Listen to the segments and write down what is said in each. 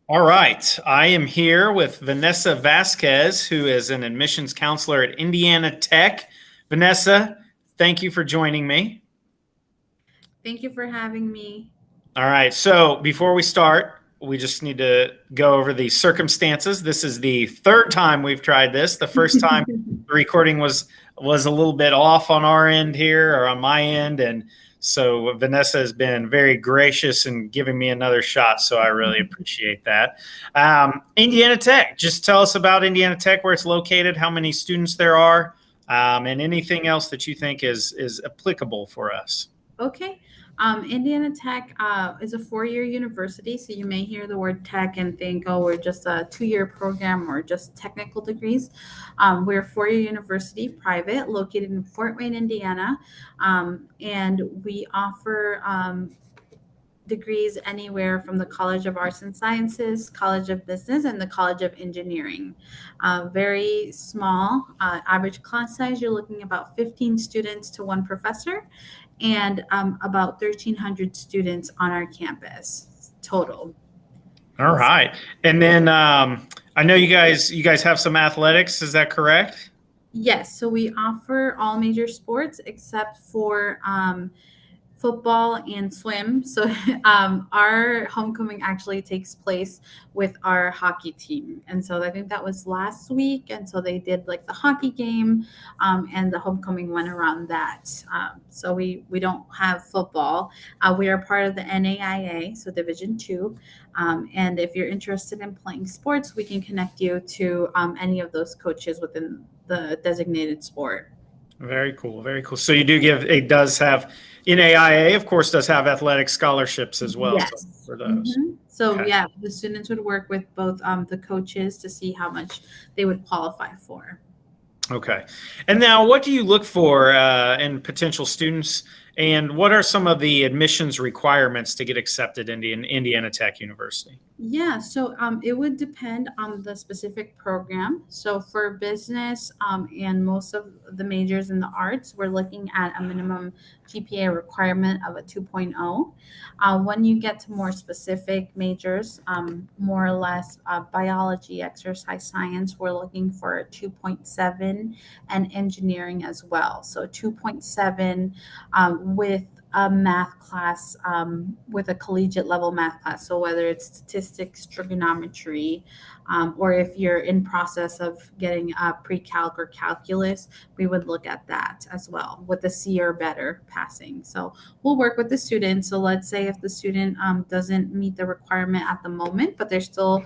All right. I am here with Vanessa Vasquez, who is an admissions counselor at Indiana Tech. Vanessa, thank you for joining me. Thank you for having me. All right. So before we start, we just need to go over the circumstances. This is the third time we've tried this. The first time the recording was a little bit off on our end here or on my end, and so Vanessa has been very gracious in giving me another shot. So I really appreciate that. Indiana Tech. Just tell us about Indiana Tech, where it's located, how many students there are, and anything else that you think is applicable for us. Okay. Indiana Tech is a four-year university, so you may hear the word tech and think, oh, we're just a two-year program or just technical degrees. We're a four-year university, private, located in Fort Wayne, Indiana, and we offer degrees anywhere from the College of Arts and Sciences, College of Business, and the College of Engineering. Very small, average class size. You're looking about 15 students to one professor, and about 1,300 students on our campus total. All right. And then I know you guys have some athletics, is that correct? Yes, so we offer all major sports except for football and swim. So our homecoming actually takes place with our hockey team. And so I think that was last week. And so they did like the hockey game, and the homecoming went around that. So we don't have football. We are part of the NAIA, so Division Two. And if you're interested in playing sports, we can connect you to any of those coaches within the designated sport. Very cool. Very cool. So you do give, it does have, NAIA, of course, does have athletic scholarships as well. So Yes. for those. So Okay. yeah, the students would work with both the coaches to see how much they would qualify for. Okay. And now, what do you look for in potential students, and what are some of the admissions requirements to get accepted into Indiana Tech University? Yeah, so it would depend on the specific program. So for business and most of the majors in the arts, we're looking at a minimum GPA requirement of a 2.0. When you get to more specific majors, more or less biology, exercise science, we're looking for a 2.7, and engineering as well. So 2.7 with a math class, with a collegiate level math class. So whether it's statistics, trigonometry, or if you're in process of getting a pre-calc or calculus, we would look at that as well with a C or better passing. So we'll work with the student. So let's say if the student doesn't meet the requirement at the moment, but they're still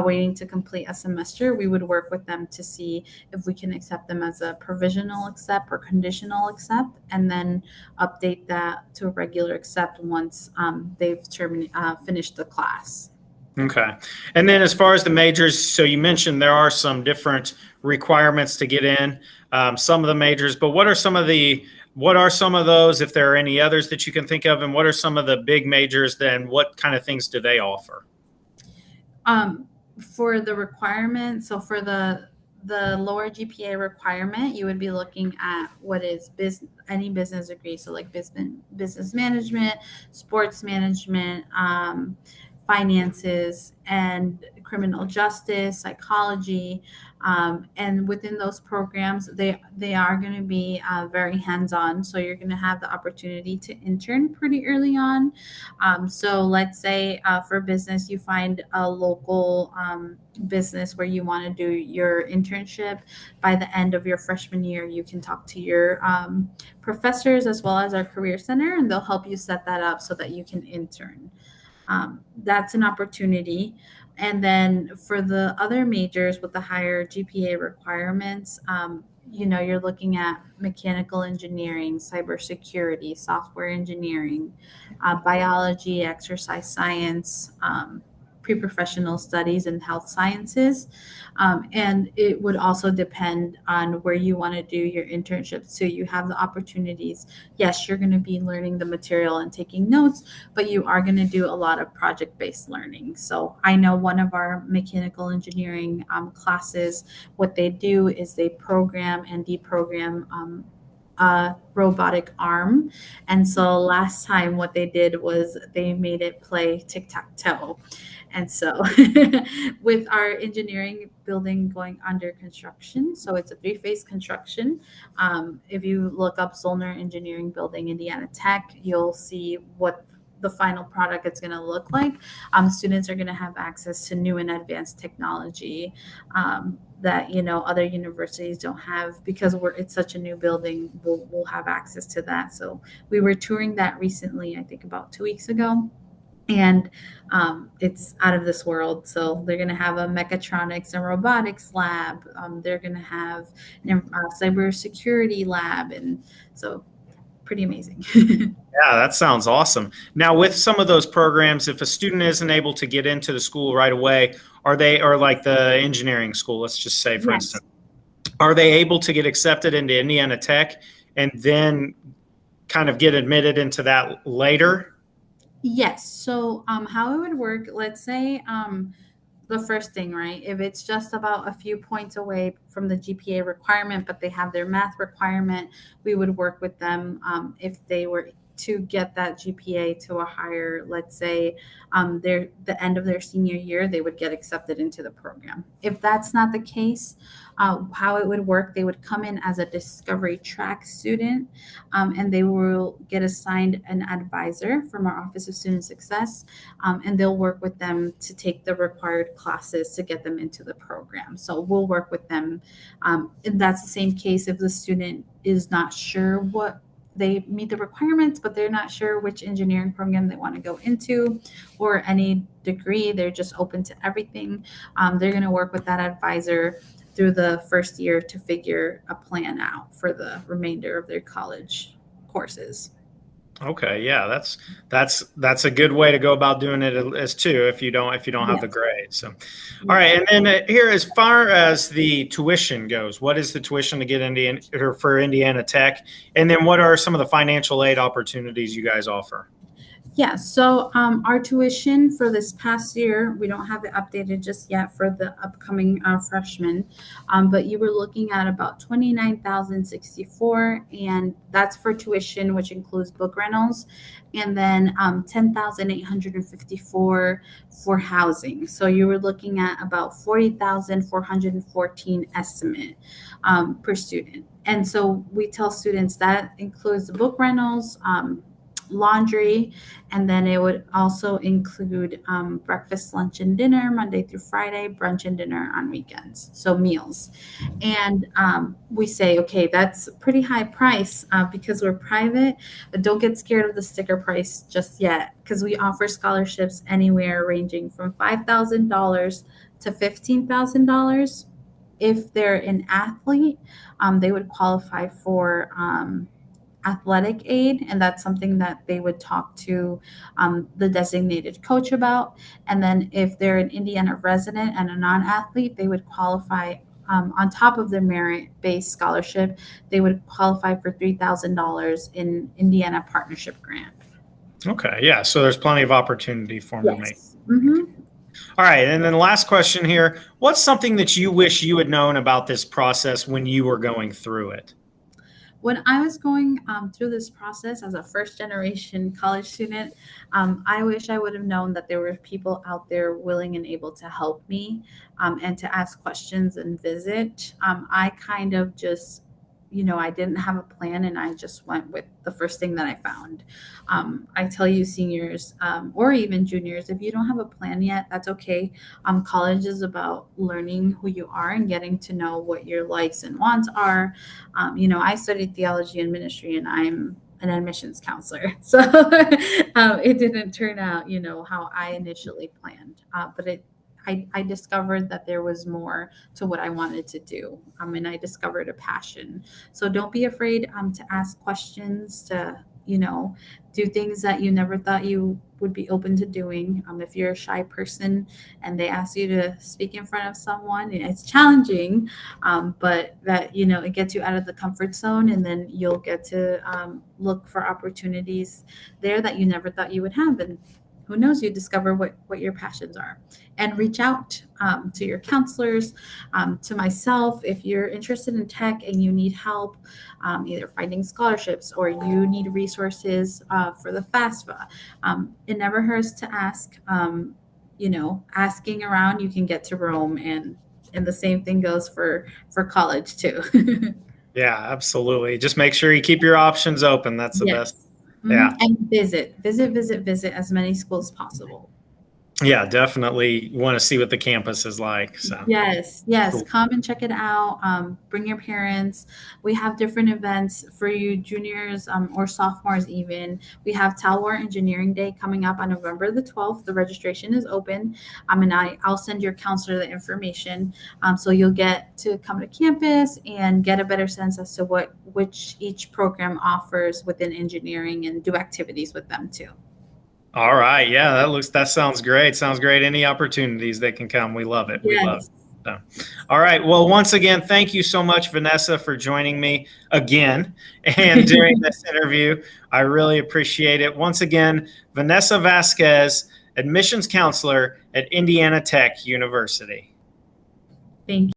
waiting to complete a semester, we would work with them to see if we can accept them as a provisional accept or conditional accept, and then update that to a regular accept once they've finished the class. Okay. And then as far as the majors, so you mentioned there are some different requirements to get in some of the majors, but what are some of those, if there are any others that you can think of, and what are some of the big majors, then what kind of things do they offer? Um, for the requirement, so for the lower GPA requirement, you would be looking at what is any business degree, so like business management, sports management, finances, and criminal justice, psychology. And within those programs, they are going to be very hands on. So you're going to have the opportunity to intern pretty early on. So let's say for business, you find a local business where you want to do your internship. By the end of your freshman year, you can talk to your professors as well as our career center, and they'll help you set that up so that you can intern. That's an opportunity. And then for the other majors with the higher GPA requirements, you're looking at mechanical engineering, cybersecurity, software engineering, biology, exercise science, pre-professional studies, and health sciences. And it would also depend on where you want to do your internship. So you have the opportunities. Yes, you're going to be learning the material and taking notes, but you are going to do a lot of project-based learning. So I know one of our mechanical engineering classes, what they do is they program and deprogram a robotic arm. And so last time what they did was they made it play tic-tac-toe. And so with our engineering building going under construction, so it's a three-phase construction. If you look up Zollner Engineering Building, Indiana Tech, you'll see what the final product is going to look like. Students are going to have access to new and advanced technology that other universities don't have, because it's such a new building. We'll have access to that. So we were touring that recently, I think about 2 weeks ago, and it's out of this world. So they're going to have a mechatronics and robotics lab. They're going to have a cybersecurity lab, and so pretty amazing. Yeah, that sounds awesome. Now, with some of those programs, if a student isn't able to get into the school right away, or like the engineering school, let's just say, for Yes. instance, are they able to get accepted into Indiana Tech and then kind of get admitted into that later? Yes. So how it would work, let's say the first thing, right? If it's just about a few points away from the GPA requirement, but they have their math requirement, we would work with them if they were to get that GPA to a higher, let's say, the end of their senior year, they would get accepted into the program. If that's not the case, how it would work, they would come in as a discovery track student, and they will get assigned an advisor from our Office of Student Success, and they'll work with them to take the required classes to get them into the program. So we'll work with them. And that's the same case if the student is not sure what they meet the requirements, but they're not sure which engineering program they want to go into, or any degree. They're just open to everything. They're going to work with that advisor through the first year to figure a plan out for the remainder of their college courses. Okay, yeah, that's a good way to go about doing it as too, if you don't have the Yes. grade. So, all right, and then here, as far as the tuition goes, what is the tuition to get for Indiana Tech, and then what are some of the financial aid opportunities you guys offer? Yeah, so our tuition for this past year, we don't have it updated just yet for the upcoming freshmen, but you were looking at about 29,064, and that's for tuition, which includes book rentals, and then 10,854 for housing. So you were looking at about 40,414 estimate per student. And so we tell students that includes the book rentals, laundry, and then it would also include breakfast, lunch, and dinner Monday through Friday, brunch and dinner on weekends, so meals. And we say, okay, that's a pretty high price because we're private, but don't get scared of the sticker price just yet, because we offer scholarships anywhere ranging from $5,000 to $15,000. If they're an athlete, they would qualify for athletic aid, and that's something that they would talk to the designated coach about. And then if they're an Indiana resident and a non-athlete, they would qualify on top of their merit-based scholarship. They would qualify for $3,000 in Indiana partnership grant. Okay, yeah, so there's plenty of opportunity for them to make. Mm-hmm. All right, and then the last question here: what's something that you wish you had known about this process when you were going through it? When I was going through this process as a first generation college student, I wish I would have known that there were people out there willing and able to help me and to ask questions and visit. I kind of just, I didn't have a plan, and I just went with the first thing that I found. I tell you, seniors or even juniors, if you don't have a plan yet, that's okay. College is about learning who you are and getting to know what your likes and wants are. I studied theology and ministry, and I'm an admissions counselor. So it didn't turn out, how I initially planned. But I discovered that there was more to what I wanted to do. And I discovered a passion. So don't be afraid to ask questions, to, do things that you never thought you would be open to doing. If you're a shy person and they ask you to speak in front of someone, it's challenging, but that, it gets you out of the comfort zone, and then you'll get to look for opportunities there that you never thought you would have. And who knows, you discover what your passions are. And reach out to your counselors, to myself, if you're interested in tech and you need help, either finding scholarships or you need resources for the FAFSA. It never hurts to ask. Asking around, you can get to Rome, and the same thing goes for college too. Yeah, absolutely. Just make sure you keep your options open. That's the best. Yes. Yeah. And visit as many schools as possible. Yeah, definitely want to see what the campus is like. So Yes, cool. come and check it out. Bring your parents. We have different events for you juniors or sophomores even. We have Talwar Engineering Day coming up on November the 12th. The registration is open. And I'll send your counselor the information. So you'll get to come to campus and get a better sense as to which each program offers within engineering, and do activities with them too. All right. Yeah, that sounds great. Sounds great. Any opportunities that can come, we love it. We love it. Yes. So, all right. Well, once again, thank you so much, Vanessa, for joining me again and during this interview. I really appreciate it. Once again, Vanessa Vasquez, admissions counselor at Indiana Tech University. Thank you.